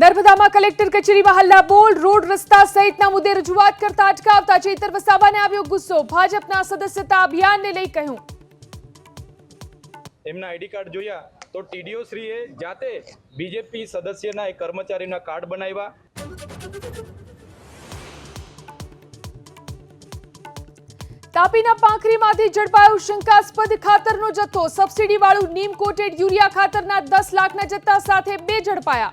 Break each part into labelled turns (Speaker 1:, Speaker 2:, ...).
Speaker 1: નર્મદામાં collector કચેરીમાં Halla Bol, road રસ્તા સહિતના મુદ્દે રજૂઆત કરતા અટકાવતા ચૈતર વસાવાને આવ્યો ગુસ્સો। ભાજપના સદસ્યતા અભિયાનને લઈ કહ્યું,
Speaker 2: એમના આઈડી કાર્ડ જોયા તો ટીડીઓ શ્રીએ જાતે બીજેપી સદસ્યના એક કર્મચારીના કાર્ડ બનાવ્યા।
Speaker 1: તાપીના પાંખરીમાંથી ઝડપાયો શંકાસ્પદ ખાતરનો જથ્થો। સબસિડીવાળું નીમ કોટેડ યુરિયા ખાતરના 10 લાખના જથ્થા સાથે 2 ઝડપાયા।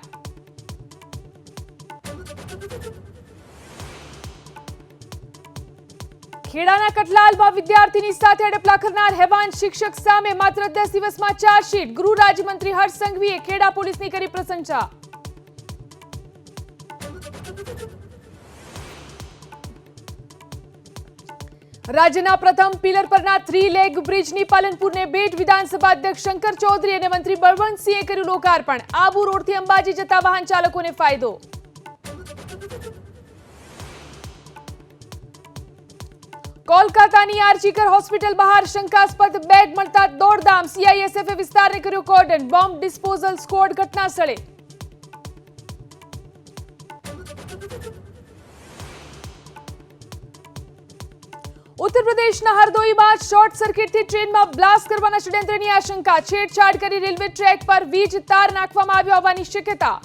Speaker 1: ખેડાના કટલાલમાં વિદ્યાર્થીની સાથે અડપલા કરનાર હેવાન શિક્ષક સામે માત્ર 10 દિવસમાં ચાર્જશીટ। ગૃહ રાજ્યમંત્રી હર્ષ સંઘવીએ ખેડા પોલીસની કરી પ્રશંસા। રાજ્યના પ્રથમ પિલર પરના 3 લેગ બ્રિજની પાલનપુરને બેટ વિધાનસભા અધ્યક્ષ શંકર ચૌધરી અને મંત્રી બળવંતસિંહે કર્યું લોકાર્પણ। આબુ રોડથી અંબાજી જતા વાહન ચાલકોને ફાયદો। કોલકાતાની આરજીકર હોસ્પિટલ બહાર શંકાસ્પદ બેગ મળતા દોડધામ। સીઆઈએસએફે વિસ્તારને કર્યું કોર્ડન। બોમ્બ ડિસ્પોઝલ સ્ક્વોડ ઘટના સ્થળે। ઉત્તર પ્રદેશના હરદોઈમાં શોર્ટ સર્કિટથી ટ્રેનમાં બ્લાસ્ટ કરવાના ષડયંત્રની આશંકા। છેડછાડ કરી રેલવે ટ્રેક પર વીજ તાર નાખવામાં આવ્યો હોવાની શક્યતા।